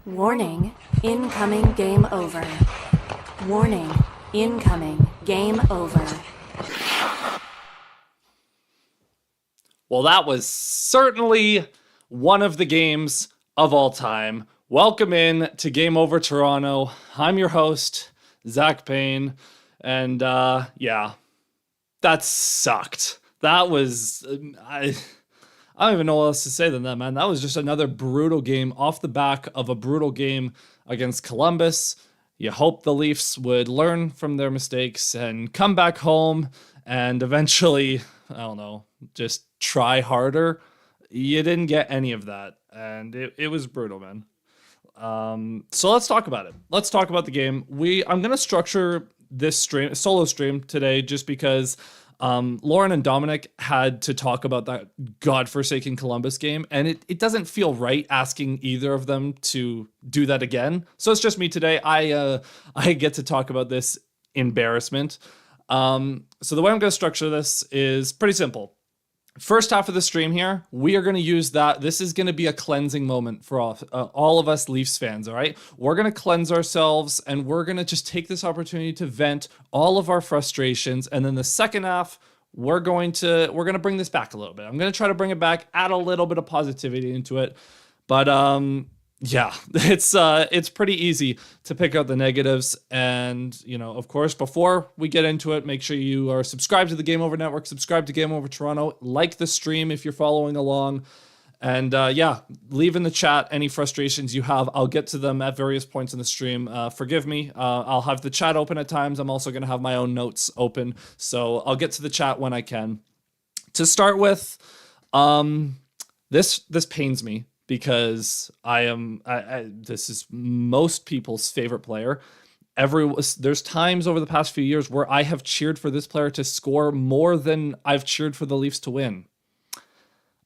Warning, incoming game over. Warning, incoming game over. Well, that was certainly one of the games of all time. Welcome in to Game Over Toronto. I'm your host, Zach Payne. And yeah, that sucked. That was, I don't even know what else to say than that, man. That was just another brutal game off the back of a brutal game against Columbus. You hope the Leafs would learn from their mistakes and come back home and eventually, I don't know, just try harder. You didn't get any of that, and it was brutal, man. So let's talk about it. Let's talk about the game. I'm gonna structure this solo stream today just because Lauren and Dominic had to talk about that godforsaken Columbus game, and it doesn't feel right asking either of them to do that again. So it's just me today. I get to talk about this embarrassment. So the way I'm going to structure this is pretty simple. First half of the stream here, we are going to use that. This is going to be a cleansing moment for all of us Leafs fans, all right? We're going to cleanse ourselves, and we're going to just take this opportunity to vent all of our frustrations. And then the second half, we're going to bring this back a little bit. I'm going to try to bring it back, add a little bit of positivity into it. But yeah, it's pretty easy to pick out the negatives. And, you know, of course, before we get into it, make sure you are subscribed to the Game Over Network, subscribe to Game Over Toronto, like the stream if you're following along. And yeah, leave in the chat any frustrations you have. I'll get to them at various points in the stream. Forgive me. I'll have the chat open at times. I'm also going to have my own notes open. So I'll get to the chat when I can. To start with, this pains me, because this is most people's favorite player. There's times over the past few years where I have cheered for this player to score more than I've cheered for the Leafs to win.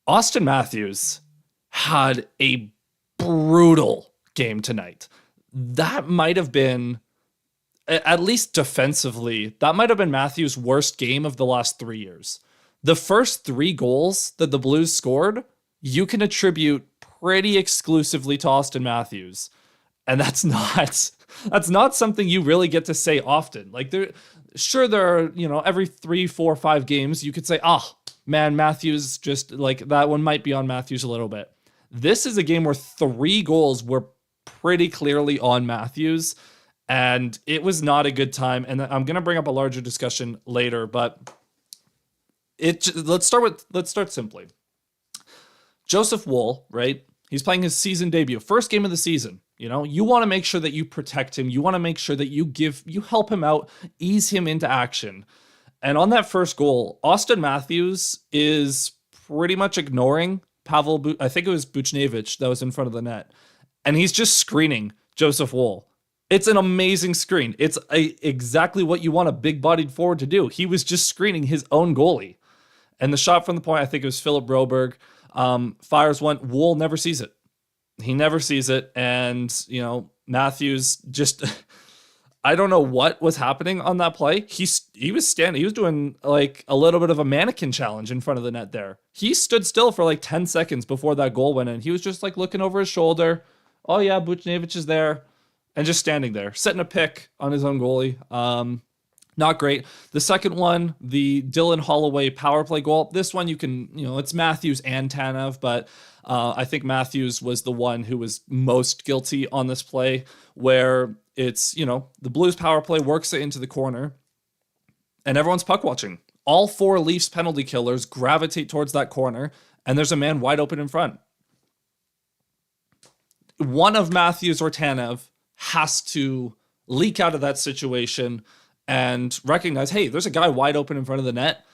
Austin Matthews had a brutal game tonight. That might have been, at least defensively, that might have been Matthews' worst game of the last 3 years. The first 3 goals that the Blues scored, you can attribute pretty exclusively to Austin Matthews. And that's not something you really get to say often. Like there are, you know, every 3, 4, 5 games you could say, oh man, Matthews, just like that one might be on Matthews a little bit. This is a game where 3 goals were pretty clearly on Matthews, and it was not a good time. And I'm going to bring up a larger discussion later, but let's start simply. Joseph Woll, right? He's playing his season debut, first game of the season. You know, you want to make sure that you protect him. You want to make sure that you help him out, ease him into action. And on that first goal, Austin Matthews is pretty much ignoring I think it was Buchnevich that was in front of the net. And he's just screening Joseph Woll. It's an amazing screen. It's exactly what you want a big-bodied forward to do. He was just screening his own goalie. And the shot from the point, I think it was Philip Broberg, fires one. Woll never sees it. He never sees it. And, you know, Matthews just, I don't know what was happening on that play. He was standing, he was doing like a little bit of a mannequin challenge in front of the net there. He stood still for like 10 seconds before that goal went in. He was just like looking over his shoulder. Oh yeah, Buchnevich is there. And just standing there, setting a pick on his own goalie. Not great. The second one, the Dylan Holloway power play goal. This one it's Matthews and Tanev, but I think Matthews was the one who was most guilty on this play, where it's, the Blues power play works it into the corner and everyone's puck watching. All 4 Leafs penalty killers gravitate towards that corner and there's a man wide open in front. One of Matthews or Tanev has to leak out of that situation and recognize, hey, there's a guy wide open in front of the net.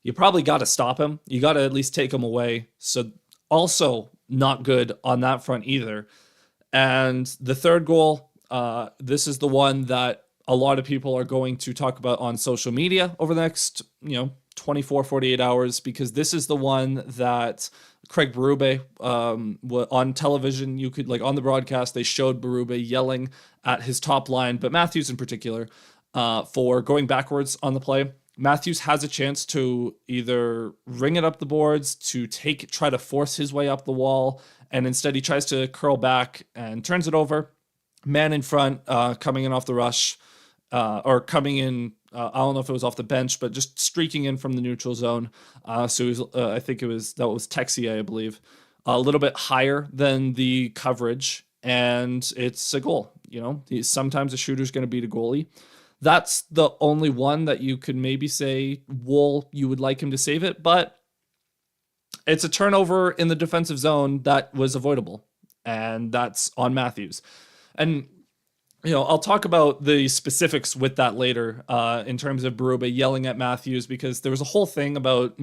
You probably got to stop him. You got to at least take him away. So also not good on that front either. And the third goal, this is the one that a lot of people are going to talk about on social media over the next, 24, 48 hours, because this is the one that Craig Berube, on television, you could, on the broadcast, they showed Berube yelling at his top line, but Matthews in particular, for going backwards on the play. Matthews has a chance to either ring it up the boards, to try to force his way up the wall and instead he tries to curl back and turns it over. Man in front, coming in off the rush, or coming in, I don't know if it was off the bench, but just streaking in from the neutral zone. So it was, I think that was Texier, I believe, a little bit higher than the coverage, and it's a goal. Sometimes a shooter's going to beat a goalie. That's the only one that you could maybe say, Wool, you would like him to save it, but it's a turnover in the defensive zone that was avoidable, and that's on Matthews. And, I'll talk about the specifics with that later in terms of Berube yelling at Matthews, because there was a whole thing about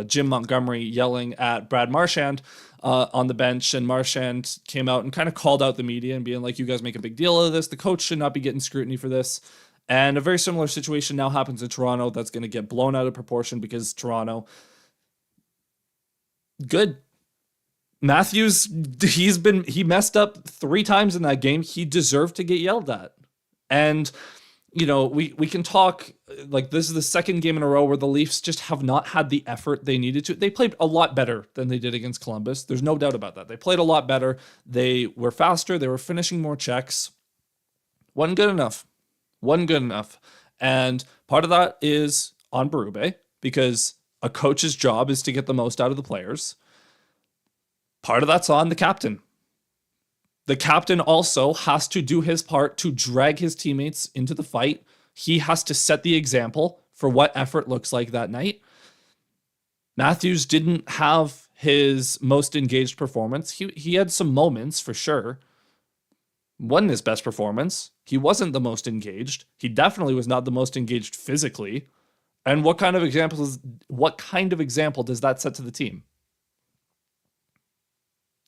Jim Montgomery yelling at Brad Marchand on the bench, and Marchand came out and kind of called out the media and being like, you guys make a big deal of this. The coach should not be getting scrutiny for this. And a very similar situation now happens in Toronto that's going to get blown out of proportion because Toronto, good. Matthews, he messed up 3 times in that game. He deserved to get yelled at. And, we can talk, like, this is the second game in a row where the Leafs just have not had the effort they needed to. They played a lot better than they did against Columbus. There's no doubt about that. They played a lot better. They were faster. They were finishing more checks. Wasn't good enough. And part of that is on Berube, because a coach's job is to get the most out of the players. Part of that's on the captain. The captain also has to do his part to drag his teammates into the fight. He has to set the example for what effort looks like that night. Matthews didn't have his most engaged performance. He had some moments for sure. Wasn't his best performance. He wasn't the most engaged. He definitely was not the most engaged physically. And what kind of example does that set to the team?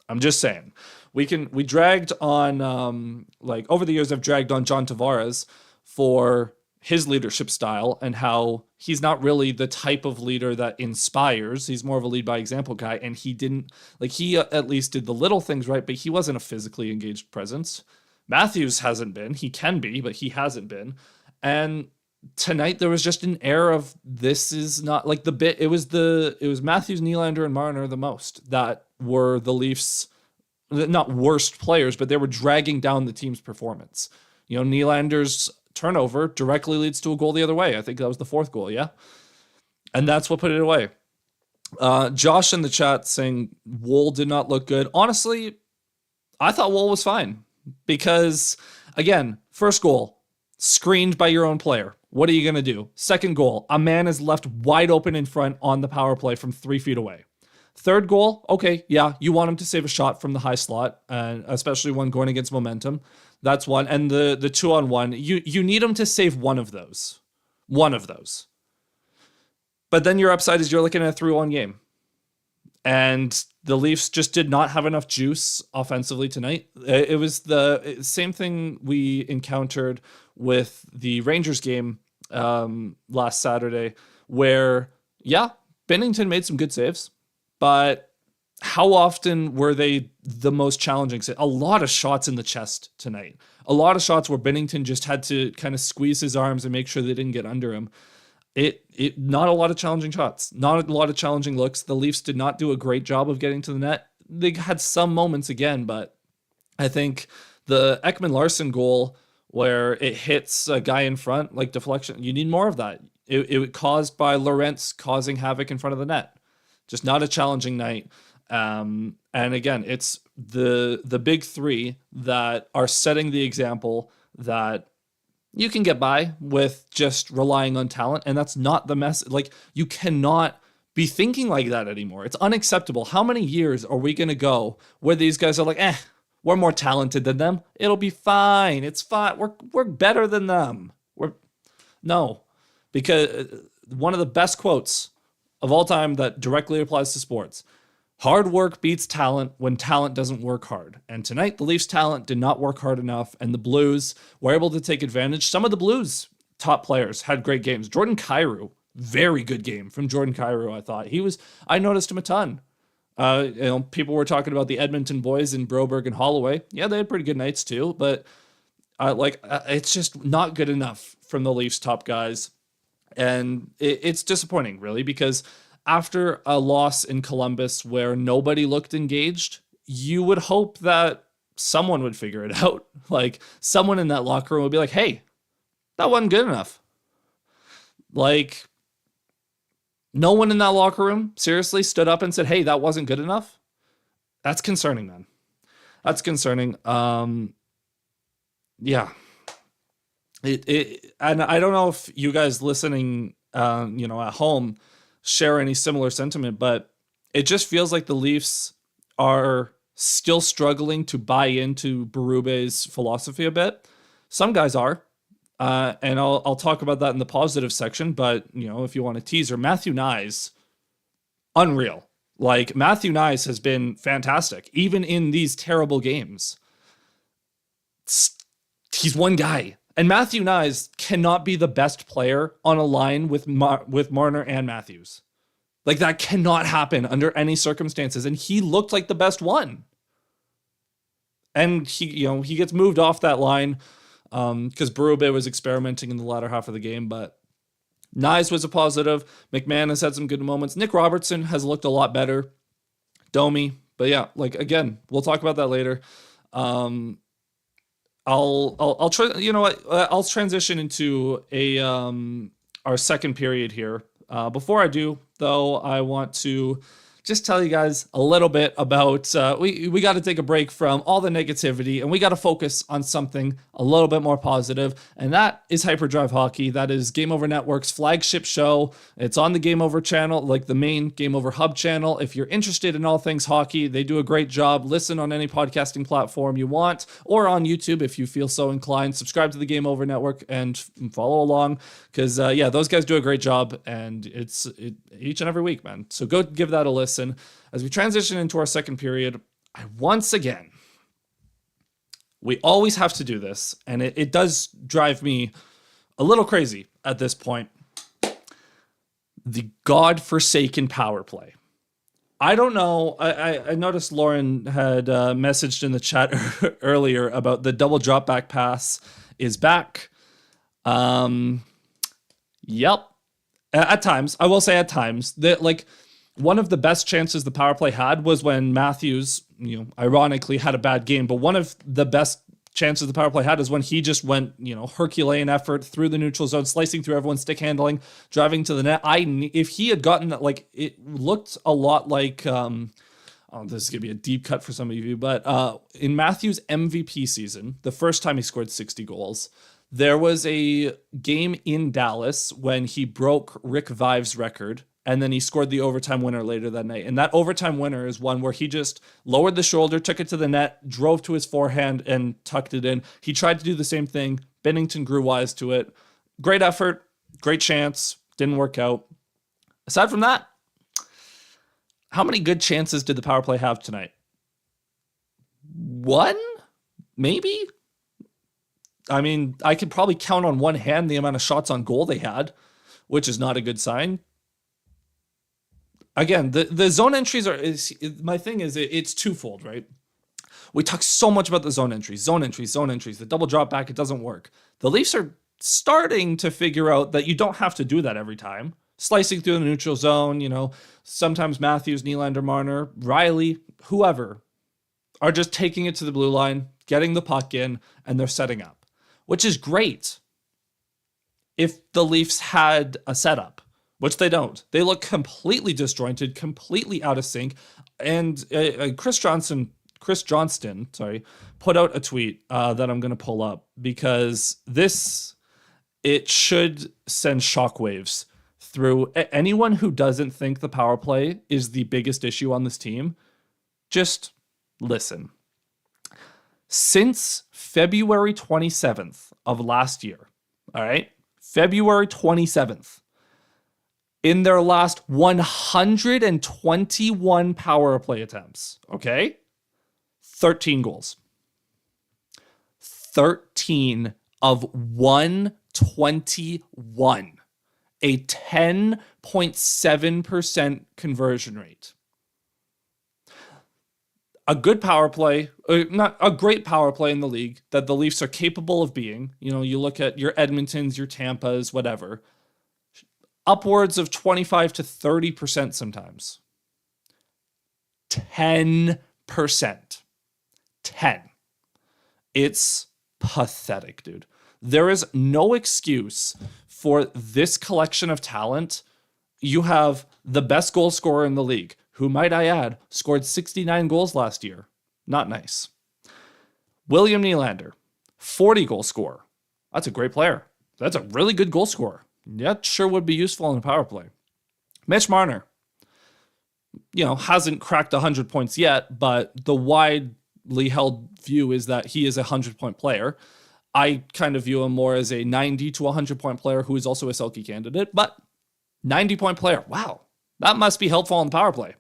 I'm just saying. We dragged on, over the years, I've dragged on John Tavares for his leadership style and how he's not really the type of leader that inspires. He's more of a lead by example guy. And he didn't, he at least did the little things right, but he wasn't a physically engaged presence. Matthews hasn't been. He can be, but he hasn't been. And tonight there was just an air of, this is not like the bit. It was Matthews, Nylander, and Marner the most that were the Leafs, not worst players, but they were dragging down the team's performance. Nylander's turnover directly leads to a goal the other way. I think that was the 4th goal, yeah? And that's what put it away. Josh in the chat saying Wool did not look good. Honestly, I thought Wool was fine because, again, first goal, screened by your own player. What are you going to do? Second goal, a man is left wide open in front on the power play from 3 feet away. Third goal, okay, yeah, you want him to save a shot from the high slot, and especially one going against momentum. That's one. And the 2-on-1, you need him to save one of those. But then your upside is you're looking at a 3-1 game. And the Leafs just did not have enough juice offensively tonight. It was the same thing we encountered with the Rangers game last Saturday, where, yeah, Binnington made some good saves. But how often were they the most challenging? A lot of shots in the chest tonight. A lot of shots where Binnington just had to kind of squeeze his arms and make sure they didn't get under him. Not a lot of challenging shots. Not a lot of challenging looks. The Leafs did not do a great job of getting to the net. They had some moments again, but I think the Ekman-Larsson goal where it hits a guy in front, like deflection, you need more of that. It caused by Lorentz causing havoc in front of the net. Just not a challenging night. And again, it's the big 3 that are setting the example that you can get by with just relying on talent. And that's not the mess. You cannot be thinking like that anymore. It's unacceptable. How many years are we going to go where these guys are like, we're more talented than them. It'll be fine. It's fine. We're better than them. No, because one of the best quotes of all time that directly applies to sports. Hard work beats talent when talent doesn't work hard. And tonight, the Leafs' talent did not work hard enough, and the Blues were able to take advantage. Some of the Blues' top players had great games. Jordan Kyrou, very good game from Jordan Kyrou, I thought. I noticed him a ton. People were talking about the Edmonton boys in Broberg and Holloway. Yeah, they had pretty good nights too, but it's just not good enough from the Leafs' top guys. And it's disappointing, really, because after a loss in Columbus where nobody looked engaged, you would hope that someone would figure it out. Like someone in that locker room would be like, hey, that wasn't good enough. Like no one in that locker room seriously stood up and said, hey, that wasn't good enough. That's concerning, man. That's concerning. Yeah. And I don't know if you guys listening, at home share any similar sentiment, but it just feels like the Leafs are still struggling to buy into Berube's philosophy a bit. Some guys are, and I'll talk about that in the positive section. But if you want a teaser, Matthew Knies, unreal. Like Matthew Knies has been fantastic, even in these terrible games. He's one guy. And Matthew Knies cannot be the best player on a line with Marner and Matthews. Like that cannot happen under any circumstances. And he looked like the best one. And he gets moved off that line because Berube was experimenting in the latter half of the game. But Knies was a positive. McMahon has had some good moments. Nick Robertson has looked a lot better. Domi. But yeah, like again, we'll talk about that later. I'll try. I'll transition into our second period here. Before I do, though, I want to just tell you guys a little bit about we got to take a break from all the negativity and we got to focus on something a little bit more positive, and that is Hyperdrive Hockey. That is Game Over Network's flagship show. It's on the Game Over channel, like the main Game Over Hub channel. If you're interested in all things hockey, they do a great job. Listen on any podcasting platform you want, or on YouTube if you feel so inclined. Subscribe to the Game Over Network and follow along because those guys do a great job, and it's each and every week, man. So go give that a listen. As we transition into our second period, we always have to do this, and it does drive me a little crazy at this point. The godforsaken power play. I don't know. I noticed Lauren had messaged in the chat earlier about the double drop back pass is back. Yep. At times, I will say at times that one of the best chances the power play had was when Matthews, ironically had a bad game, but one of the best chances the power play had is when he just went, Herculean effort through the neutral zone, slicing through everyone, stick handling, driving to the net. If he had gotten that, it looked a lot like, this is going to be a deep cut for some of you, but in Matthews' MVP season, the first time he scored 60 goals, there was a game in Dallas when he broke Rick Vive's record. And then he scored the overtime winner later that night. And that overtime winner is one where he just lowered the shoulder, took it to the net, drove to his forehand, and tucked it in. He tried to do the same thing. Bennington grew wise to it. Great effort, great chance, didn't work out. Aside from that, how many good chances did the power play have tonight? One? Maybe? I mean, I could probably count on one hand the amount of shots on goal they had, which is not a good sign. Again, the zone entries my thing is it's twofold, right? We talk so much about the zone entries, the double drop back, it doesn't work. The Leafs are starting to figure out that you don't have to do that every time. Slicing through the neutral zone, sometimes Matthews, Nylander, Marner, Riley, whoever, are just taking it to the blue line, getting the puck in, and they're setting up, which is great if the Leafs had a setup. Which they don't. They look completely disjointed, completely out of sync. And Chris Johnston, put out a tweet that I'm going to pull up because it should send shockwaves through anyone who doesn't think the power play is the biggest issue on this team. Just listen. Since February 27th of last year, all right? February 27th. In their last 121 power play attempts, okay? 13 goals. 13 of 121. A 10.7% conversion rate. A good power play, not a great power play in the league that the Leafs are capable of being. You look at your Edmontons, your Tampas, whatever. upwards of 25 to 30% sometimes. 10%. 10. It's pathetic, dude. There is no excuse for this collection of talent. You have the best goal scorer in the league, who, might I add, scored 69 goals last year. Not nice. William Nylander, 40 goal scorer. That's a great player. That's a really good goal scorer. That sure would be useful in a power play. Mitch Marner, hasn't cracked 100 points yet, but the widely held view is that he is a 100-point player. I kind of view him more as a 90 to 100-point player who is also a Selke candidate, but 90-point player. Wow, that must be helpful in the power play.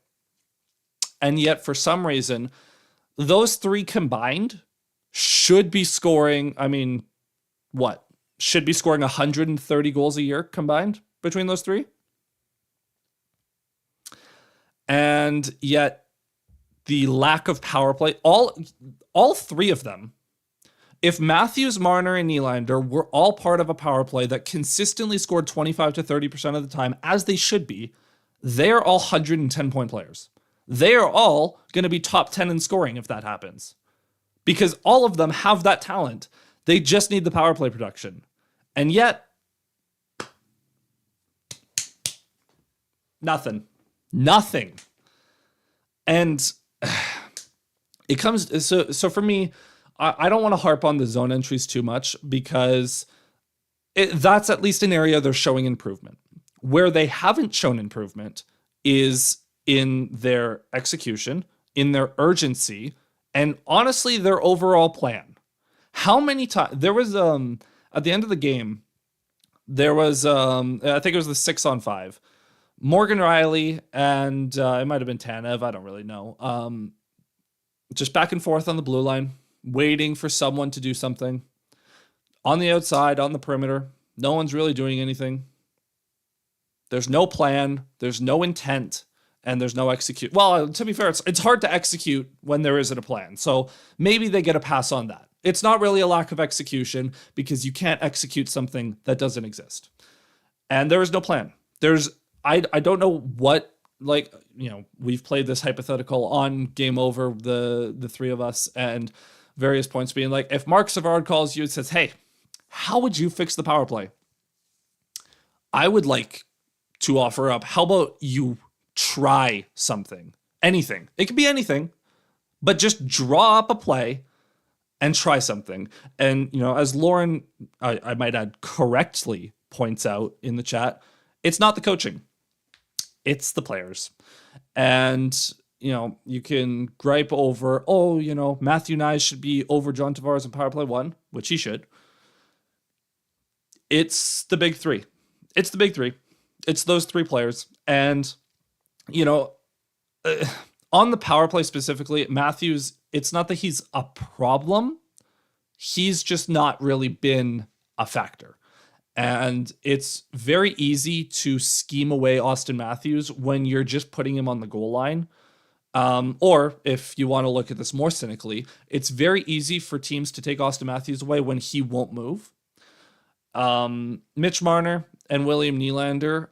And yet, for some reason, those three combined should be scoring, should be scoring 130 goals a year combined between those three. And yet, the lack of power play, all three of them, if Matthews, Marner, and Nylander were all part of a power play that consistently scored 25 to 30% of the time, as they should be, they're all 110-point players. They are all going to be top 10 in scoring if that happens. Because all of them have that talent. They just need the power play production. And yet, nothing. And it comes, so for me, I don't want to harp on the zone entries too much because that's at least an area they're showing improvement. Where they haven't shown improvement is in their execution, in their urgency, and honestly, their overall plan. How many times, there was, at the end of the game, there was, I think it was the 6-on-5. Morgan Riley and it might have been Tanev, I don't really know. Just back and forth on the blue line, waiting for someone to do something. On the outside, on the perimeter, no one's really doing anything. There's no plan, there's no intent, and there's no execute. Well, to be fair, it's hard to execute when there isn't a plan. So maybe they get a pass on that. It's not really a lack of execution because you can't execute something that doesn't exist. And there is no plan. I don't know what, we've played this hypothetical on Game Over, the three of us, and various points being like, if Mark Savard calls you and says, hey, how would you fix the power play? I would like to offer up, how about you try something? Anything. It could be anything, but just draw up a play and try something. And, as Lauren, I might add, correctly points out in the chat, it's not the coaching. It's the players. And, you can gripe over, Matthew Nyes should be over John Tavares in power play 1, which he should. It's the big three. It's the big three. It's those three players. And, on the power play specifically, Matthews, it's not that he's a problem. He's just not really been a factor. And it's very easy to scheme away Austin Matthews when you're just putting him on the goal line. Or if you want to look at this more cynically, it's very easy for teams to take Austin Matthews away when he won't move. Mitch Marner and William Nylander,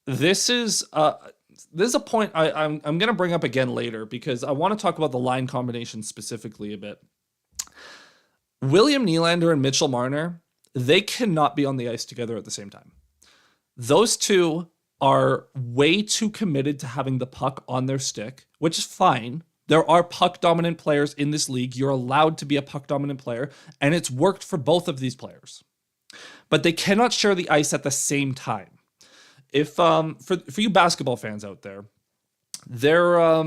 this is a point I'm going to bring up again later because I want to talk about the line combination specifically a bit. William Nylander and Mitchell Marner, they cannot be on the ice together at the same time. Those two are way too committed to having the puck on their stick, which is fine. There are puck-dominant players in this league. You're allowed to be a puck-dominant player, and it's worked for both of these players. But they cannot share the ice at the same time. If for you basketball fans out there, they're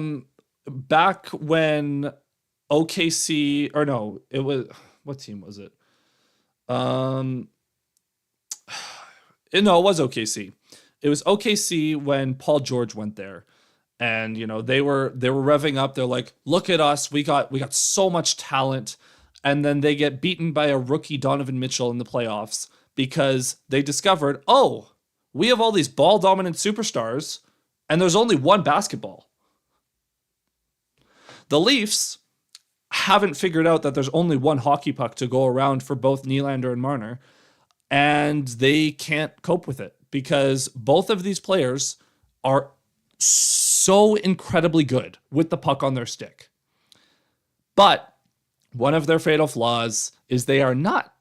back when OKC, or no, it was, what team was it? No, it was OKC. It was OKC when Paul George went there. And, they were revving up. They're like, look at us. We got so much talent. And then they get beaten by a rookie Donovan Mitchell in the playoffs because they discovered, we have all these ball dominant superstars and there's only one basketball. The Leafs haven't figured out that there's only one hockey puck to go around for both Nylander and Marner, and they can't cope with it. because both of these players are so incredibly good with the puck on their stick. But one of their fatal flaws is they are not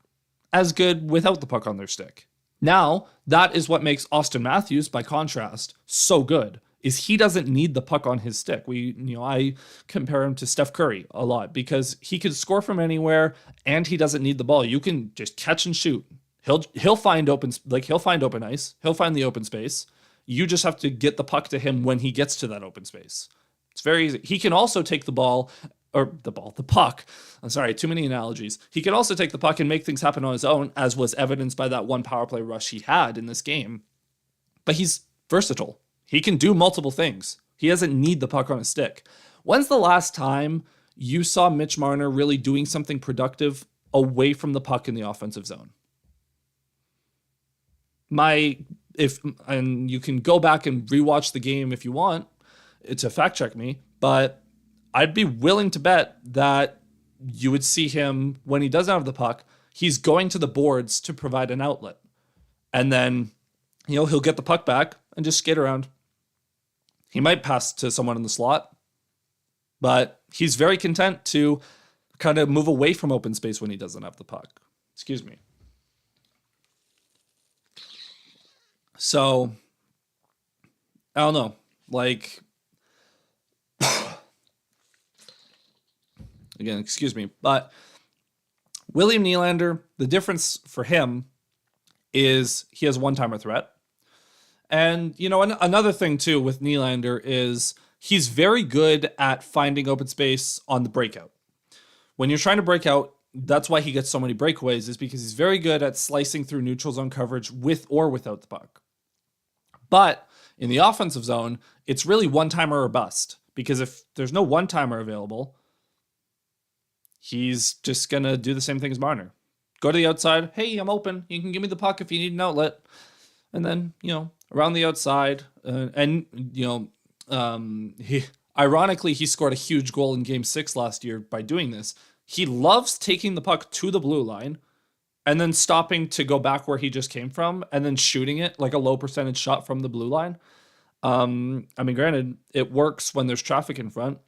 as good without the puck on their stick. Now, that is what makes Austin Matthews, by contrast, so good, is he doesn't need the puck on his stick. I compare him to Steph Curry a lot because he can score from anywhere and he doesn't need the ball. You can just catch and shoot. He'll find open ice. He'll find the open space. You just have to get the puck to him when he gets to that open space. It's very easy. He can also take the puck. I'm sorry, too many analogies. He can also take the puck and make things happen on his own, as was evidenced by that one power play rush he had in this game. But he's versatile. He can do multiple things. He doesn't need the puck on his stick. When's the last time you saw Mitch Marner really doing something productive away from the puck in the offensive zone? And you can go back and rewatch the game if you want to fact check me, but I'd be willing to bet that you would see him when he doesn't have the puck, he's going to the boards to provide an outlet. And then, he'll get the puck back and just skate around. He might pass to someone in the slot, but he's very content to kind of move away from open space when he doesn't have the puck. Excuse me. So, I don't know. Again, excuse me. But William Nylander, the difference for him is he has one-timer threat. And, another thing, too, with Nylander is he's very good at finding open space on the breakout. When you're trying to break out, that's why he gets so many breakaways, is because he's very good at slicing through neutral zone coverage with or without the puck. But in the offensive zone, it's really one-timer or bust. Because if there's no one-timer available, he's just going to do the same thing as Marner. Go to the outside. Hey, I'm open. You can give me the puck if you need an outlet. And then, around the outside. Ironically, he scored a huge goal in Game 6 last year by doing this. He loves taking the puck to the blue line and then stopping to go back where he just came from and then shooting it like a low percentage shot from the blue line. Granted, it works when there's traffic in front.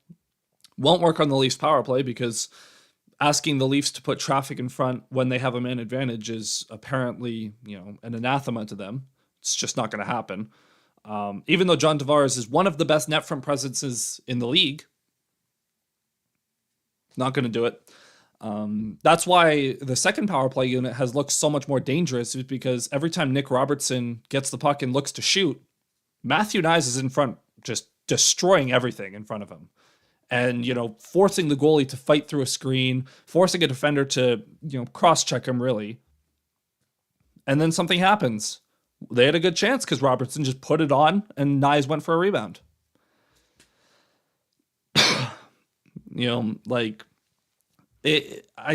Won't work on the Leafs power play because asking the Leafs to put traffic in front when they have a man advantage is apparently, an anathema to them. It's just not going to happen. Even though John Tavares is one of the best net front presences in the league, not going to do it. That's why the second power play unit has looked so much more dangerous, is because every time Nick Robertson gets the puck and looks to shoot, Matthew Nyes is in front, just destroying everything in front of him. And, forcing the goalie to fight through a screen, forcing a defender to, cross-check him, really. And then something happens. They had a good chance because Robertson just put it on and Nyes went for a rebound. I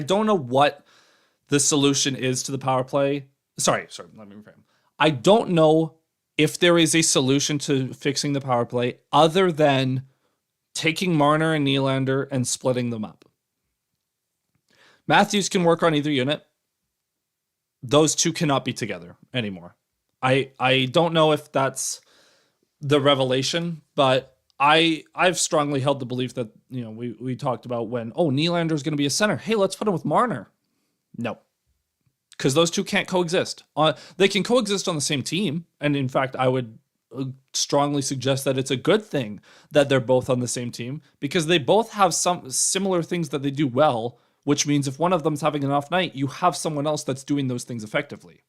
don't know what the solution is to the power play. Sorry, let me reframe. I don't know if there is a solution to fixing the power play other than taking Marner and Nylander and splitting them up. Matthews can work on either unit. Those two cannot be together anymore. I don't know if that's the revelation, but I've strongly held the belief that, we talked about when, Nylander is going to be a center. Hey, let's put him with Marner. No. Because those two can't coexist. They can coexist on the same team. And in fact, I would strongly suggest that it's a good thing that they're both on the same team because they both have some similar things that they do well, which means if one of them's having an off night, you have someone else that's doing those things effectively,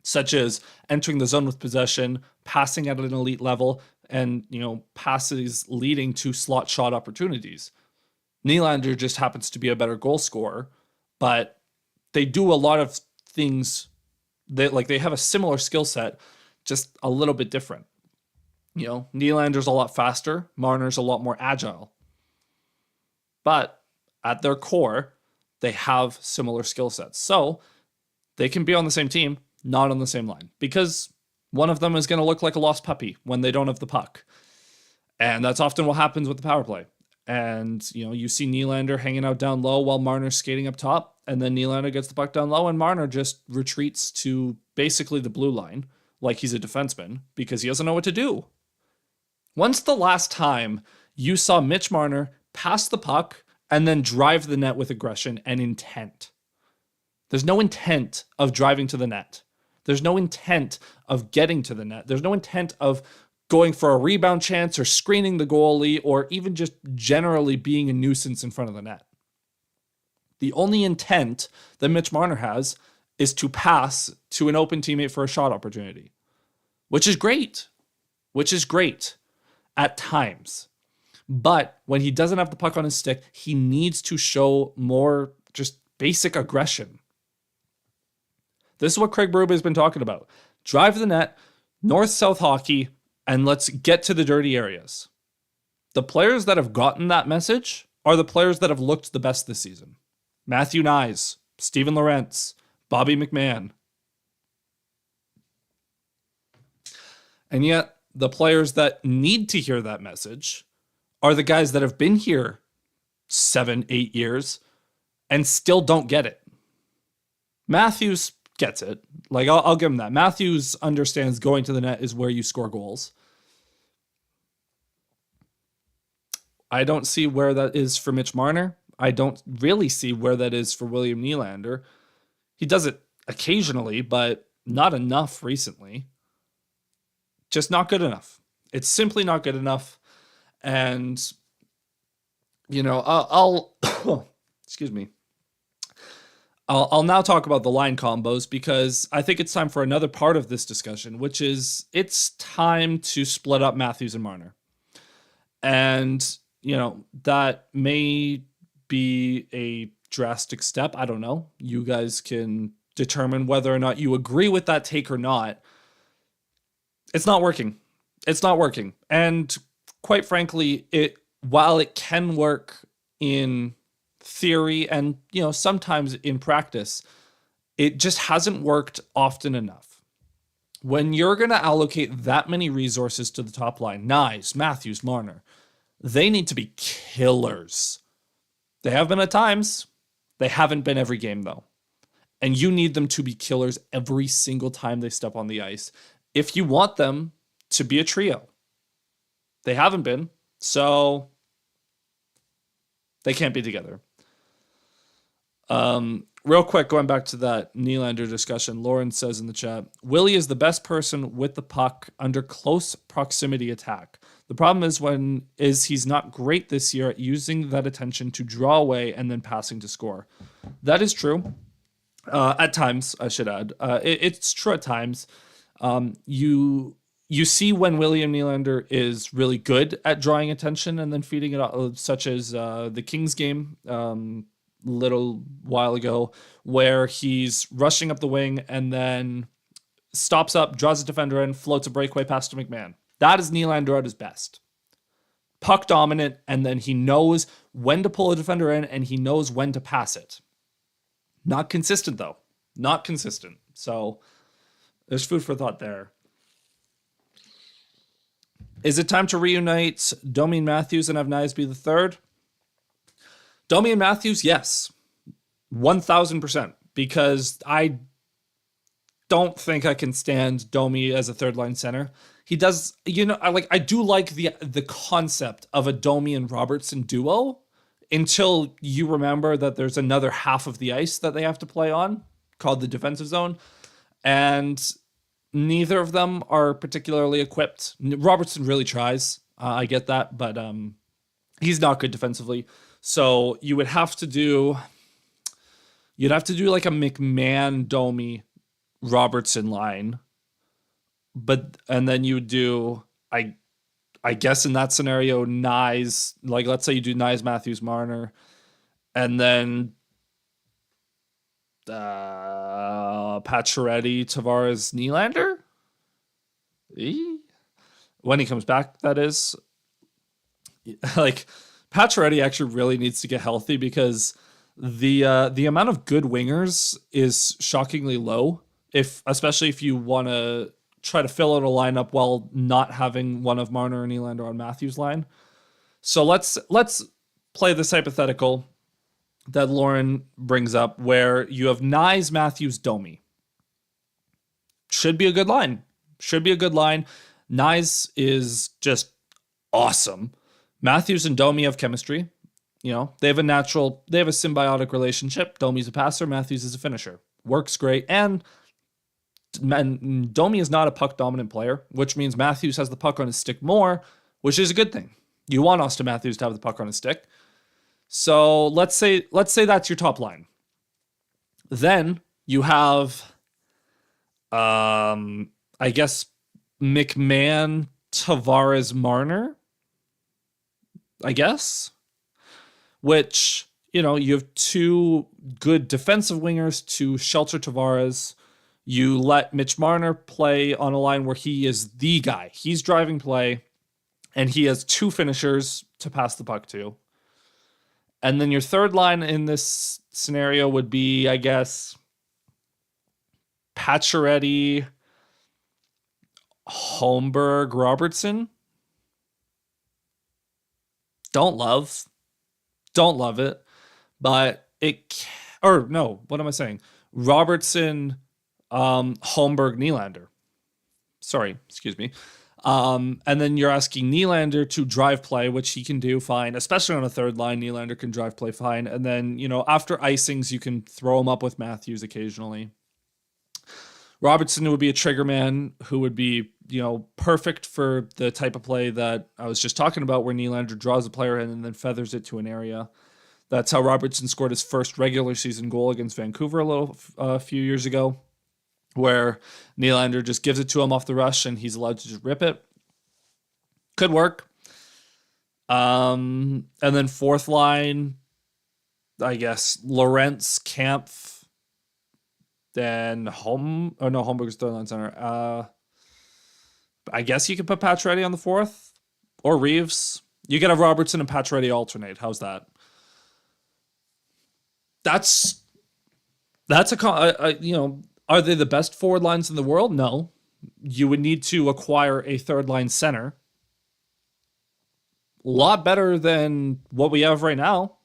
such as entering the zone with possession, passing at an elite level, and, passes leading to slot shot opportunities. Nylander just happens to be a better goal scorer, but they do a lot of things that, they have a similar skill set, just a little bit different. Nylander's a lot faster. Marner's a lot more agile. But at their core, they have similar skill sets. So they can be on the same team, not on the same line. Because one of them is going to look like a lost puppy when they don't have the puck. And that's often what happens with the power play. And, you see Nylander hanging out down low while Marner's skating up top. And then Nylander gets the puck down low and Marner just retreats to basically the blue line. like he's a defenseman because he doesn't know what to do. When's the last time you saw Mitch Marner pass the puck and then drive the net with aggression and intent? There's no intent of driving to the net. There's no intent of getting to the net. There's no intent of going for a rebound chance or screening the goalie or even just generally being a nuisance in front of the net. The only intent that Mitch Marner has is to pass to an open teammate for a shot opportunity, which is great at times. But when he doesn't have the puck on his stick, he needs to show more just basic aggression. This is what Craig Berube has been talking about. Drive the net, north-south hockey, and let's get to the dirty areas. The players that have gotten that message are the players that have looked the best this season. Matthew Knies, Steven Lorentz, Bobby McMahon. And yet, the players that need to hear that message are the guys that have been here 7-8 years and still don't get it. Matthews gets it. Like, I'll give him that. Matthews understands going to the net is where you score goals. I don't see where that is for Mitch Marner. I don't really see where that is for William Nylander. He does it occasionally, but not enough recently. Just not good enough. It's simply not good enough. And, you know, I'll excuse me. I'll now talk about the line combos because I think it's time for another part of this discussion, which is it's time to split up Matthews and Marner. And, you know, that may be a drastic step. I don't know. You guys can determine whether or not you agree with that take or not. It's not working. It's not working. And quite frankly, while it can work in theory and, you know, sometimes in practice, it just hasn't worked often enough. When you're going to allocate that many resources to the top line, Knies, Matthews, Marner, they need to be killers. They have been at times. They haven't been every game, though. And you need them to be killers every single time they step on the ice if you want them to be a trio. They haven't been, so they can't be together. Real quick, going back to that Nylander discussion, Lauren says in the chat, Willie is the best person with the puck under close proximity attack. The problem is he's not great this year at using that attention to draw away and then passing to score. That is true. At times, I should add. It's true at times. You see when William Nylander is really good at drawing attention and then feeding it out, such as the Kings game little while ago, where he's rushing up the wing and then stops up, draws a defender in, floats a breakaway pass to McMahon. That is Nylander at his best. Puck dominant, and then he knows when to pull a defender in and he knows when to pass it. Not consistent, though. Not consistent. So there's food for thought there. Is it time to reunite Domi and Matthews and have Knies be the third? Domi and Matthews, yes. 1,000%. Because I don't think I can stand Domi as a third line center. He does, you know, I do like the concept of a Domi and Robertson duo until you remember that there's another half of the ice that they have to play on called the defensive zone. And neither of them are particularly equipped. Robertson really tries. I get that, but he's not good defensively. So you'd have to do like a McMahon, Domi, Robertson line. And then you would do, I guess in that scenario, Knies, like let's say you do Knies, Matthews, Marner, and then Pacioretty, Tavares, Nylander? When he comes back, that is. Like, Pacioretty actually really needs to get healthy because the amount of good wingers is shockingly low, especially if you want to try to fill out a lineup while not having one of Marner and Nylander on Matthews' line. So let's play this hypothetical that Lauren brings up where you have Knies, Matthews, Domi. Should be a good line. Should be a good line. Nyes is just awesome. Matthews and Domi have chemistry. They have a symbiotic relationship. Domi's a passer, Matthews is a finisher. Works great. And Domi is not a puck dominant player, which means Matthews has the puck on his stick more, which is a good thing. You want Austin Matthews to have the puck on his stick. So let's say that's your top line. Then you have, I guess, McMahon, Tavares, Marner, I guess, which, you have two good defensive wingers to shelter Tavares. You let Mitch Marner play on a line where he is the guy. He's driving play, and he has two finishers to pass the puck to. And then your third line in this scenario would be, I guess, Pacioretty, Holmberg, Robertson. Don't love it, but what am I saying? Robertson, Holmberg, Nylander. Sorry, excuse me. And then you're asking Nylander to drive play, which he can do fine, especially on a third line. Nylander can drive play fine. And then, after icings, you can throw him up with Matthews occasionally. Robertson would be a trigger man who would be, perfect for the type of play that I was just talking about, where Nylander draws a player in and then feathers it to an area. That's how Robertson scored his first regular season goal against Vancouver a few years ago, where Nylander just gives it to him off the rush and he's allowed to just rip it. Could work. And then fourth line, I guess, Lorentz, Kampf, then Holmberg's third line center. I guess you could put Pacioretty on the fourth, or Reeves. You could have Robertson and Pacioretty alternate. How's that? That's are they the best forward lines in the world? No. You would need to acquire a third line center. A lot better than what we have right now.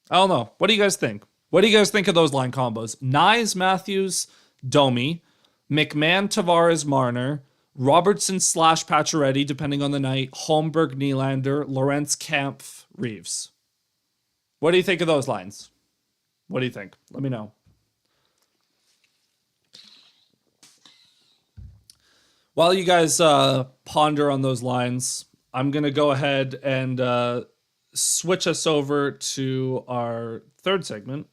I don't know. What do you guys think? What do you guys think of those line combos? Nyes, Matthews, Domi, McMahon, Tavares, Marner, Robertson / Pacioretty, depending on the night, Holmberg, Nylander, Lorentz, Kampf, Reeves. What do you think of those lines? What do you think? Let me know. While you guys ponder on those lines, I'm going to go ahead and switch us over to our third segment.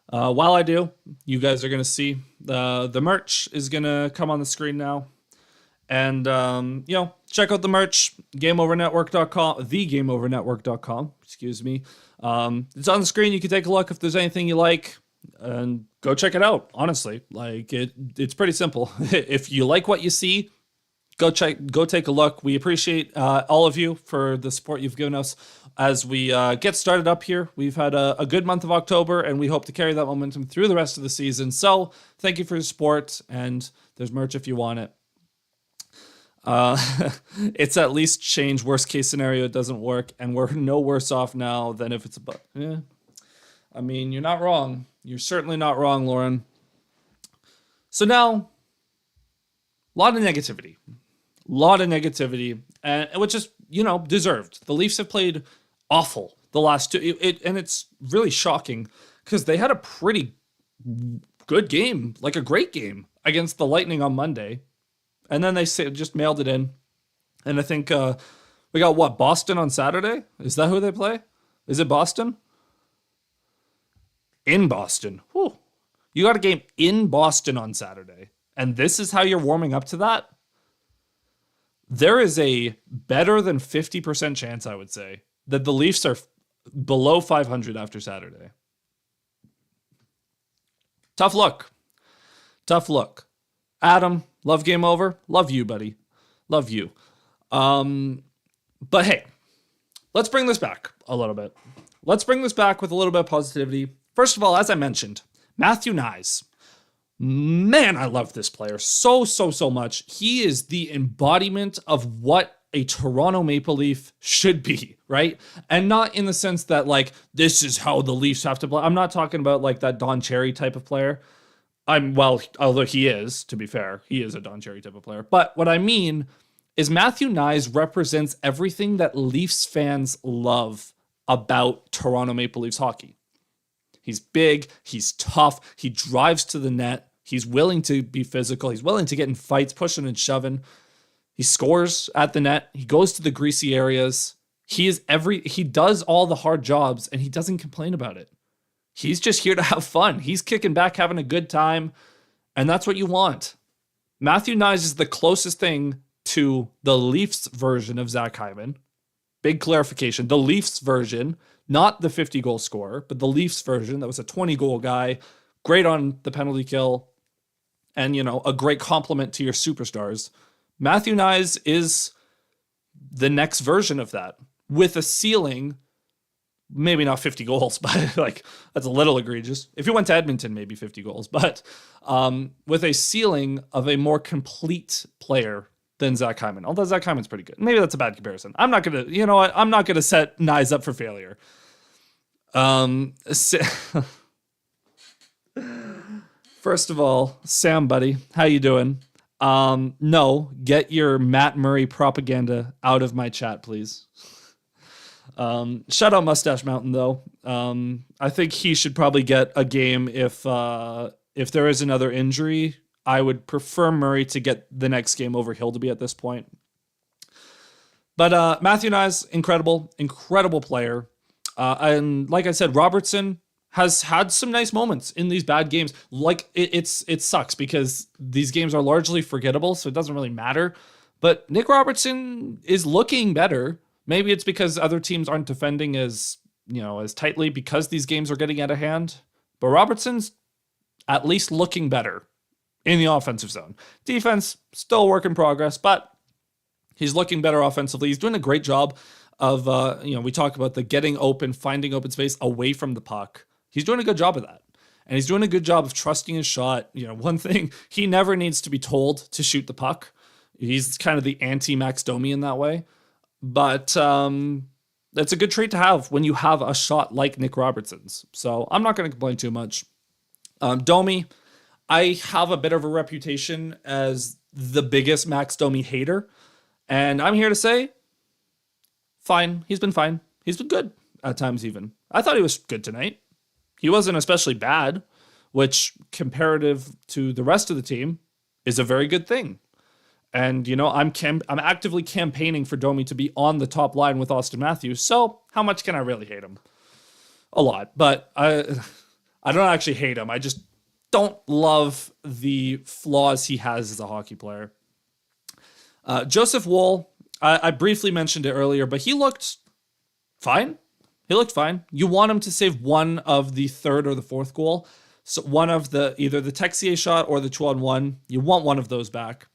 While I do, you guys are going to see the merch is going to come on the screen now. And, check out the merch, GameOverNetwork.com, theGameOverNetwork.com, excuse me. It's on the screen. You can take a look if there's anything you like. And go check it out, honestly. It's pretty simple. If you like what you see, go take a look. We appreciate all of you for the support you've given us as we get started up here. We've had a good month of October, and we hope to carry that momentum through the rest of the season. So thank you for your support, and there's merch if you want it. It's at least change. Worst case scenario, it doesn't work, and we're no worse off now than if it's a bug. Yeah. I mean, you're not wrong. You're certainly not wrong, Lauren. So now, a lot of negativity, and which is, deserved. The Leafs have played awful the last two, and it's really shocking because they had a pretty good game, like a great game against the Lightning on Monday, and then they just mailed it in. And I think we got Boston on Saturday? Is that who they play? Is it Boston? In Boston. Whew. You got a game in Boston on Saturday, and this is how you're warming up to that? There is a better than 50% chance, I would say, that the Leafs are below 500 after Saturday. Tough look. Adam, love Game Over. Love you, buddy. Love you. But hey, let's bring this back a little bit. Let's bring this back with a little bit of positivity. First of all, as I mentioned, Matthew Nyes. Man, I love this player so much. He is the embodiment of what a Toronto Maple Leaf should be, right? And not in the sense that, this is how the Leafs have to play. I'm not talking about, that Don Cherry type of player. Although he is, to be fair, he is a Don Cherry type of player. But what I mean is Matthew Knies represents everything that Leafs fans love about Toronto Maple Leafs hockey. He's big, he's tough, he drives to the net, he's willing to be physical, he's willing to get in fights, pushing and shoving. He scores at the net, he goes to the greasy areas. He does all the hard jobs and he doesn't complain about it. He's just here to have fun. He's kicking back, having a good time, and that's what you want. Matthew Knies is the closest thing to the Leafs version of Zach Hyman. Big clarification. The Leafs version, not the 50-goal scorer, but the Leafs version that was a 20-goal guy, great on the penalty kill, and, a great compliment to your superstars. Matthew Knies is the next version of that with a ceiling, maybe not 50 goals, but that's a little egregious. If you went to Edmonton, maybe 50 goals, but with a ceiling of a more complete player than Zach Hyman. Although Zach Hyman's pretty good. Maybe that's a bad comparison. I'm not going to set Knies up for failure. First of all, Sam, buddy, how you doing? No, get your Matt Murray propaganda out of my chat, please. Shout out Mustache Mountain, though. I think he should probably get a game if there is another injury. I would prefer Murray to get the next game over Hildeby at this point. But Matthew Knies, incredible player. And like I said, Robertson has had some nice moments in these bad games. It sucks because these games are largely forgettable, so it doesn't really matter. But Nick Robertson is looking better. Maybe it's because other teams aren't defending as tightly because these games are getting out of hand. But Robertson's at least looking better in the offensive zone. Defense, still a work in progress, but he's looking better offensively. He's doing a great job of, we talk about the getting open, finding open space away from the puck. He's doing a good job of that. And he's doing a good job of trusting his shot. One thing, he never needs to be told to shoot the puck. He's kind of the anti-Max Domi in that way. But that's a good trait to have when you have a shot like Nick Robertson's. So I'm not going to complain too much. Domi, I have a bit of a reputation as the biggest Max Domi hater. And I'm here to say, fine. He's been fine. He's been good at times even. I thought he was good tonight. He wasn't especially bad, which comparative to the rest of the team is a very good thing. And, I'm actively campaigning for Domi to be on the top line with Austin Matthews. So how much can I really hate him? A lot. But I don't actually hate him. I just don't love the flaws he has as a hockey player. Joseph Woll, I briefly mentioned it earlier, but he looked fine. He looked fine. You want him to save one of the third or the fourth goal. So one of either the Texier shot or the 2-on-1. You want one of those back.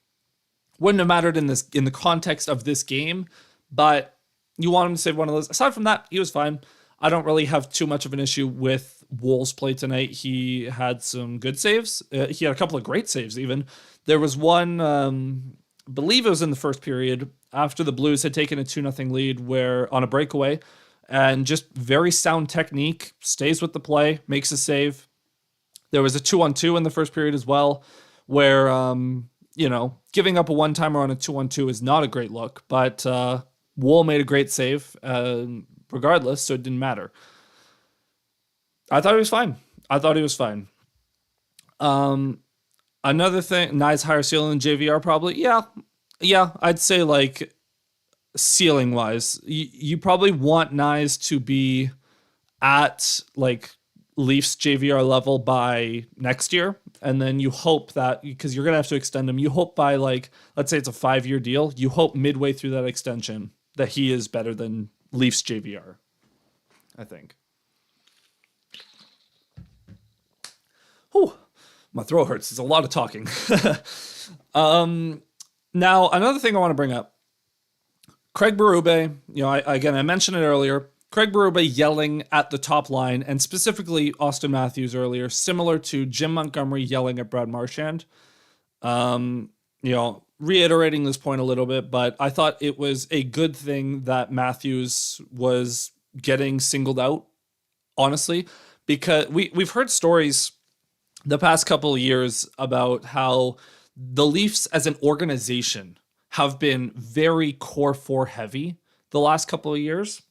Wouldn't have mattered in the context of this game, but you want him to save one of those. Aside from that, he was fine. I don't really have too much of an issue with Woll's play tonight. He had some good saves. He had a couple of great saves even. There was one, I believe it was in the first period, after the Blues had taken a 2-0 lead where on a breakaway, and just very sound technique, stays with the play, makes a save. There was a 2-on-2 in the first period as well, where giving up a one-timer on a 2-on-2 is not a great look, but Woll made a great save regardless, so it didn't matter. I thought he was fine. Another thing, Nice higher ceiling than JVR probably. Yeah, I'd say ceiling-wise, you probably want Nice to be at Leafs JVR level by next year. And then you hope that, because you're going to have to extend him, you hope by let's say it's a 5-year deal, you hope midway through that extension that he is better than Leafs JVR, I think. Whew, my throat hurts. It's a lot of talking. Now, another thing I want to bring up, Craig Berube, I mentioned it earlier, Craig Berube yelling at the top line, and specifically Austin Matthews earlier, similar to Jim Montgomery yelling at Brad Marchand. Reiterating this point a little bit, but I thought it was a good thing that Matthews was getting singled out, honestly, because we've heard stories the past couple of years about how the Leafs as an organization have been very core four heavy the last couple of years.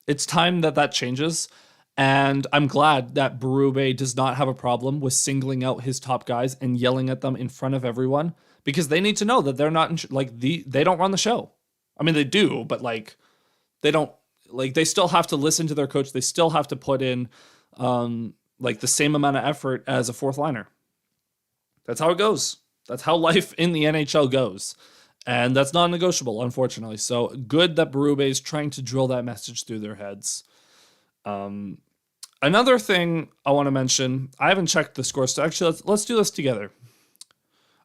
It's time that changes. And I'm glad that Berube does not have a problem with singling out his top guys and yelling at them in front of everyone, because they need to know that they're not they don't run the show. I mean, they do, but they don't, they still have to listen to their coach. They still have to put in the same amount of effort as a fourth liner. That's how it goes. That's how life in the NHL goes. And that's non-negotiable, unfortunately. So good that Berube is trying to drill that message through their heads. Another thing I want to mention, I haven't checked the scores. So actually, let's do this together.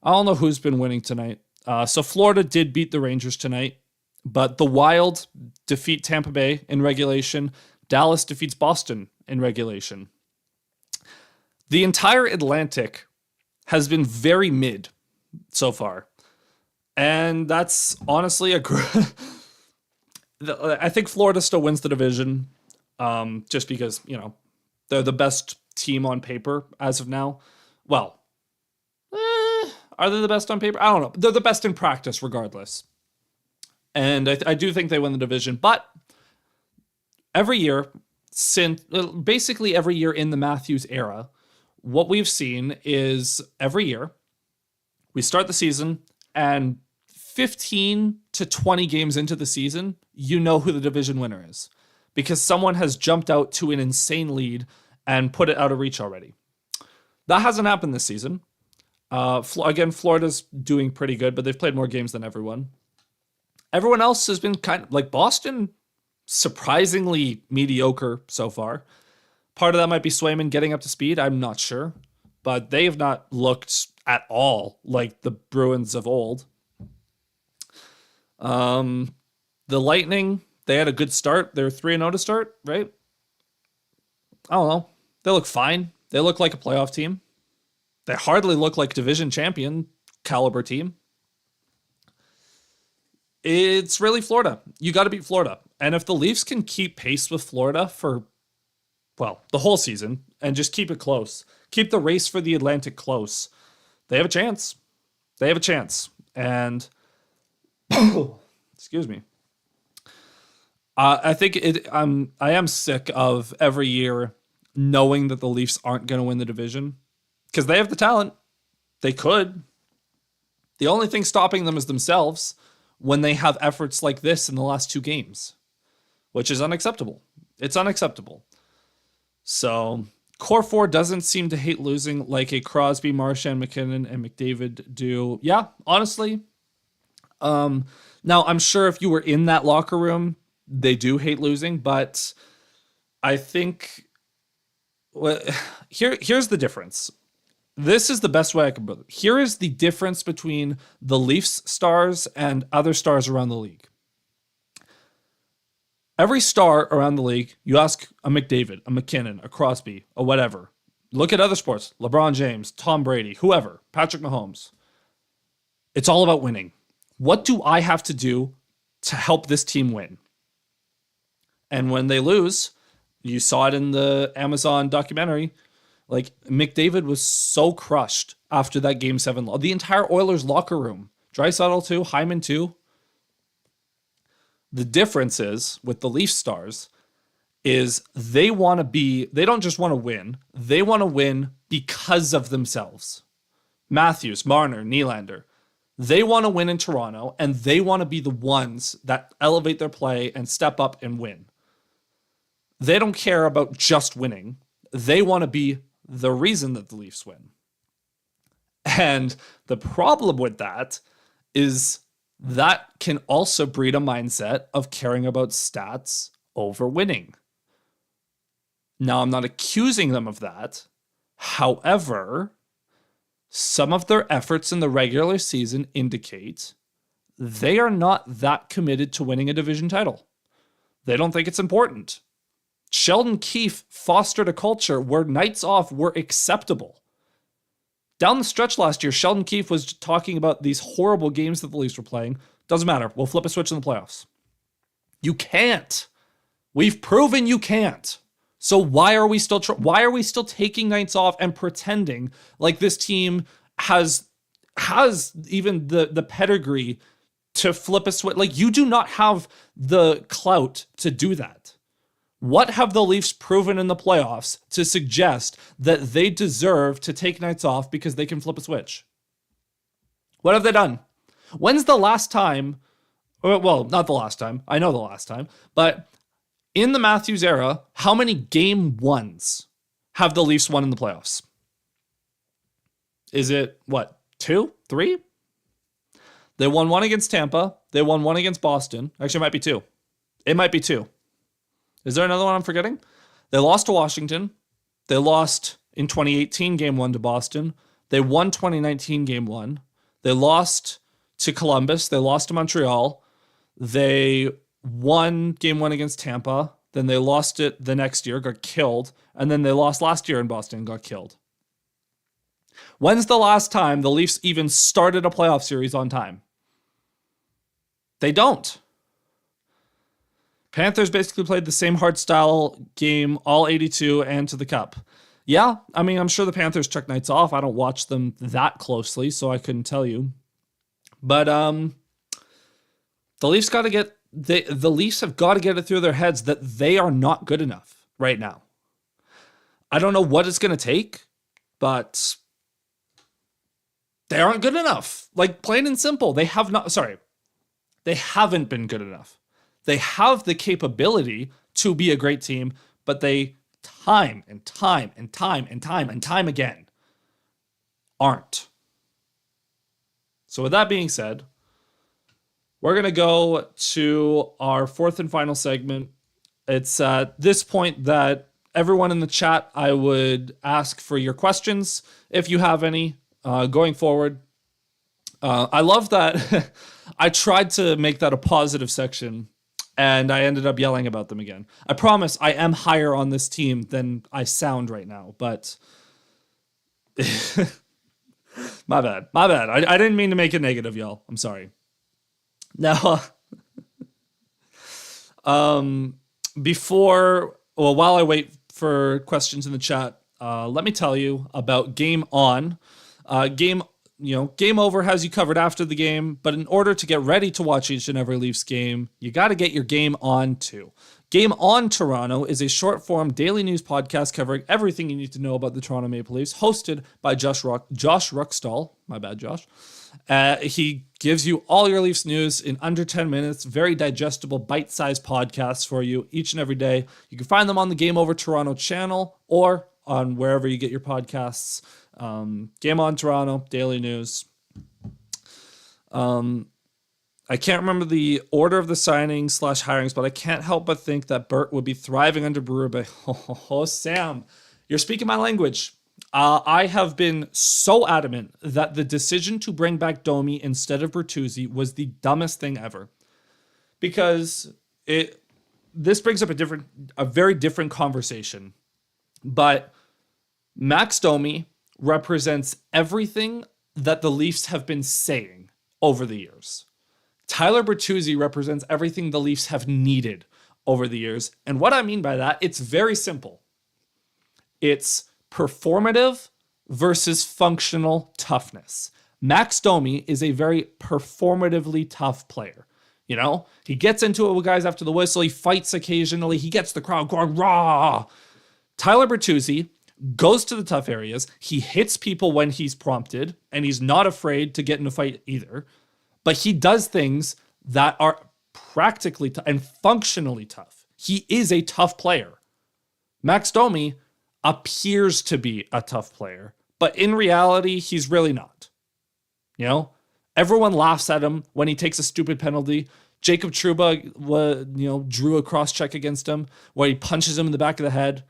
I don't know who's been winning tonight. So Florida did beat the Rangers tonight, but the Wild defeat Tampa Bay in regulation. Dallas defeats Boston in regulation. The entire Atlantic has been very mid so far. And that's honestly I think Florida still wins the division, just because, they're the best team on paper as of now. Well, are they the best on paper? I don't know. They're the best in practice regardless. And I do think they win the division. But every year, basically every year in the Matthews era, what we've seen is every year we start the season and 15 to 20 games into the season, you know who the division winner is, because someone has jumped out to an insane lead and put it out of reach already. That hasn't happened this season. Again, Florida's doing pretty good, but they've played more games than everyone. Everyone else has been kind of like Boston, surprisingly mediocre so far. Part of that might be Swayman getting up to speed. I'm not sure, but they have not looked at all like the Bruins of old. The Lightning, they had a good start. They're 3-0 to start, right? I don't know. They look fine. They look like a playoff team. They hardly look like division champion caliber team. It's really Florida. You got to beat Florida. And if the Leafs can keep pace with Florida for, the whole season and just keep it close, keep the race for the Atlantic close, they have a chance. They have a chance. And excuse me. I think I am sick of every year knowing that the Leafs aren't going to win the division, because they have the talent. They could. The only thing stopping them is themselves when they have efforts like this in the last two games, which is unacceptable. It's unacceptable. So Core 4 doesn't seem to hate losing like a Crosby, Marchand, McKinnon, and McDavid do. Yeah, honestly. Now, I'm sure if you were in that locker room, they do hate losing, but I think here's the difference. This is the best way I can put it. Here is the difference between the Leafs stars and other stars around the league. Every star around the league, you ask a McDavid, a McKinnon, a Crosby, a whatever. Look at other sports. LeBron James, Tom Brady, whoever, Patrick Mahomes. It's all about winning. What do I have to do to help this team win? And when they lose, you saw it in the Amazon documentary, like McDavid was so crushed after that Game 7 loss. The entire Oilers locker room, Draisaitl too, Hyman too. The difference is with the Leaf stars is they don't just want to win. They want to win because of themselves. Matthews, Marner, Nylander. They want to win in Toronto, and they want to be the ones that elevate their play and step up and win. They don't care about just winning. They want to be the reason that the Leafs win. And the problem with that is that can also breed a mindset of caring about stats over winning. Now, I'm not accusing them of that. However, some of their efforts in the regular season indicate they are not that committed to winning a division title. They don't think it's important. Sheldon Keefe fostered a culture where nights off were acceptable. Down the stretch last year, Sheldon Keefe was talking about these horrible games that the Leafs were playing. Doesn't matter. We'll flip a switch in the playoffs. You can't. We've proven you can't. So why are we still taking nights off and pretending like this team has even the pedigree to flip a switch? Like, you do not have the clout to do that. What have the Leafs proven in the playoffs to suggest that they deserve to take nights off because they can flip a switch? What have they done? When's the last time? Well, not the last time. I know the last time. But in the Matthews era, how many game ones have the Leafs won in the playoffs? Is it, 2, 3? They won one against Tampa. They won one against Boston. Actually, it might be 2. It might be 2. Is there another one I'm forgetting? They lost to Washington. They lost in 2018 game 1 to Boston. They won 2019 game 1. They lost to Columbus. They lost to Montreal. They won game 1 against Tampa. Then they lost it the next year, got killed. And then they lost last year in Boston and got killed. When's the last time the Leafs even started a playoff series on time? They don't. Panthers basically played the same hard style game all 82 and to the cup. Yeah, I mean, I'm sure the Panthers took nights off. I don't watch them that closely, so I couldn't tell you. But the Leafs got to get the Leafs have got to get it through their heads that they are not good enough right now. I don't know what it's going to take, but they aren't good enough. Like, plain and simple, they haven't been good enough. They have the capability to be a great team, but they time and time again aren't. So with that being said, we're going to go to our fourth and final segment. It's at this point that everyone in the chat, I would ask for your questions if you have any going forward. I love that I tried to make that a positive section and I ended up yelling about them again. I promise I am higher on this team than I sound right now, but my bad. I didn't mean to make it negative, y'all. I'm sorry. Now, while I wait for questions in the chat, let me tell you about Game On. Game Over has you covered after the game, but in order to get ready to watch each and every Leafs game, you got to get your Game On too. Game On Toronto is a short-form daily news podcast covering everything you need to know about the Toronto Maple Leafs, hosted by Josh Ruckstall. My bad, Josh. He gives you all your Leafs news in under 10 minutes, very digestible, bite-sized podcasts for you each and every day. You can find them on the Game Over Toronto channel or on wherever you get your podcasts. Game On Toronto, daily news. I can't remember the order of the signings / hirings, but I can't help but think that Bert would be thriving under Berube. Oh, Sam, you're speaking my language. I have been so adamant that the decision to bring back Domi instead of Bertuzzi was the dumbest thing ever. Because this brings up a very different conversation. But Max Domi represents everything that the Leafs have been saying over the years. Tyler Bertuzzi represents everything the Leafs have needed over the years. And what I mean by that, it's very simple. It's performative versus functional toughness. Max Domi is a very performatively tough player. You know, he gets into it with guys after the whistle. He fights occasionally. He gets the crowd going raw. Tyler Bertuzzi goes to the tough areas. He hits people when he's prompted, and he's not afraid to get in a fight either. But he does things that are practically and functionally tough. He is a tough player. Max Domi appears to be a tough player, but in reality, he's really not. You know, everyone laughs at him when he takes a stupid penalty. Jacob Trouba, drew a cross check against him where he punches him in the back of the head,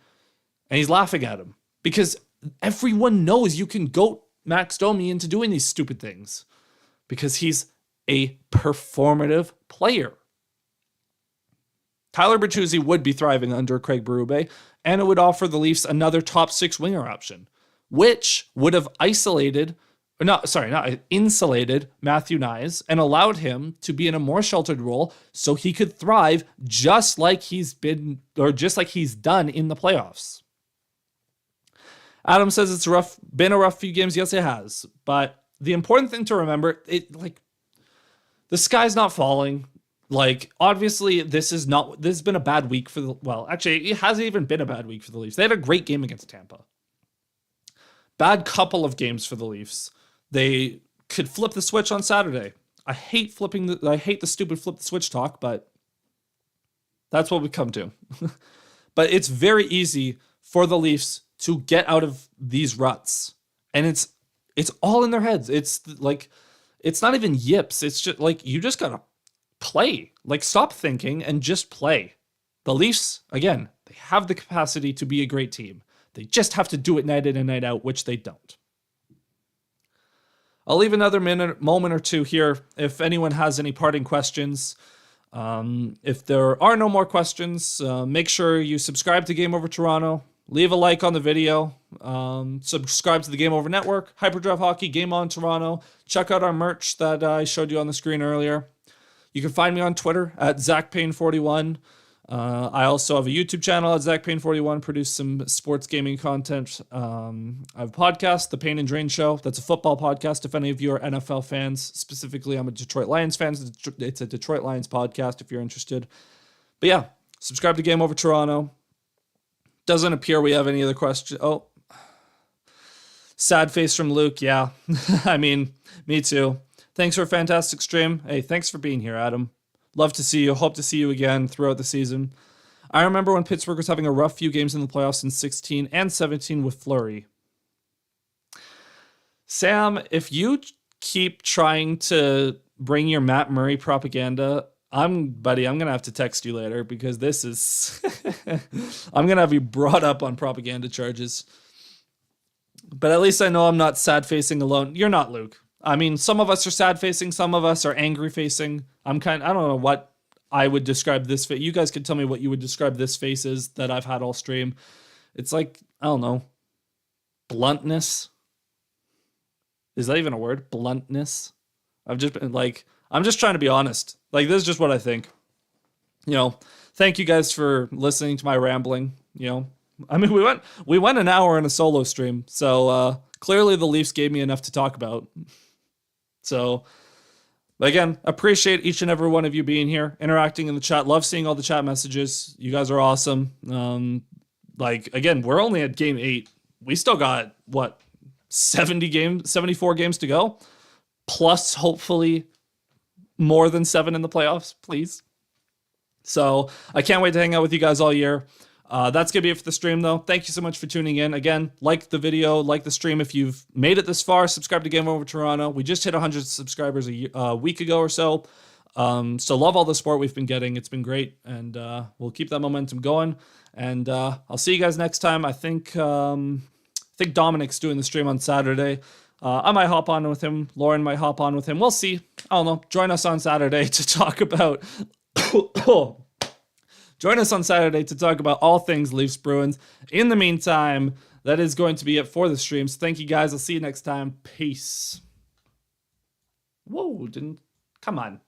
and he's laughing at him because everyone knows you can goat Max Domi into doing these stupid things because he's a performative player. Tyler Bertuzzi would be thriving under Craig Berube, and it would offer the Leafs another top 6 winger option, which would have isolated insulated Matthew Nyes and allowed him to be in a more sheltered role so he could thrive just like he's done in the playoffs. Adam says it's been a rough few games. Yes, it has. But the important thing to remember, the sky's not falling. Obviously, this has been a bad week for it hasn't even been a bad week for the Leafs. They had a great game against Tampa. Bad couple of games for the Leafs. They could flip the switch on Saturday. I hate the stupid flip the switch talk, but that's what we come to. But it's very easy for the Leafs to get out of these ruts. And it's all in their heads. It's not even yips. It's just you just gotta play. Stop thinking and just play. The Leafs, again, they have the capacity to be a great team. They just have to do it night in and night out, which they don't. I'll leave another moment or two here if anyone has any parting questions. If there are no more questions, make sure you subscribe to Game Over Toronto. Leave a like on the video. Subscribe to the Game Over Network, Hyperdrive Hockey, Game On Toronto. Check out our merch that I showed you on the screen earlier. You can find me on Twitter at Zach Payne 41. I also have a YouTube channel at Zach Payne 41, produce some sports gaming content. I have a podcast, The Payne and Drain Show. That's a football podcast. If any of you are NFL fans, specifically I'm a Detroit Lions fan. It's a Detroit Lions podcast if you're interested. But yeah, subscribe to Game Over Toronto. Doesn't appear we have any other questions. Oh, sad face from Luke. Yeah, I mean, me too. Thanks for a fantastic stream. Hey, thanks for being here, Adam. Love to see you. Hope to see you again throughout the season. I remember when Pittsburgh was having a rough few games in the playoffs in 16 and 17 with Fleury. Sam, if you keep trying to bring your Matt Murray propaganda, I'm going to have to text you later because this is... I'm going to have you brought up on propaganda charges. But at least I know I'm not sad-facing alone. You're not, Luke. I mean, some of us are sad-facing, some of us are angry-facing. I don't know what I would describe this face. You guys can tell me what you would describe this face as that I've had all stream. It's I don't know, bluntness. Is that even a word? Bluntness? I'm just trying to be honest. This is just what I think. Thank you guys for listening to my rambling. I mean, we went an hour in a solo stream, so clearly the Leafs gave me enough to talk about. So, again, appreciate each and every one of you being here, interacting in the chat. Love seeing all the chat messages. You guys are awesome. Again, we're only at game 8. We still got, 74 games to go? Plus, hopefully, more than 7 in the playoffs, please. So, I can't wait to hang out with you guys all year. That's going to be it for the stream, though. Thank you so much for tuning in. Again, like the video, like the stream. If you've made it this far, subscribe to Game Over Toronto. We just hit 100 subscribers a week ago or so. So love all the support we've been getting. It's been great, and we'll keep that momentum going. And I'll see you guys next time. I think Dominic's doing the stream on Saturday. I might hop on with him. Lauren might hop on with him. We'll see. I don't know. Join us on Saturday to talk about... Join us on Saturday to talk about all things Leafs Bruins. In the meantime, that is going to be it for the streams. Thank you guys. I'll see you next time. Peace. Whoa, come on.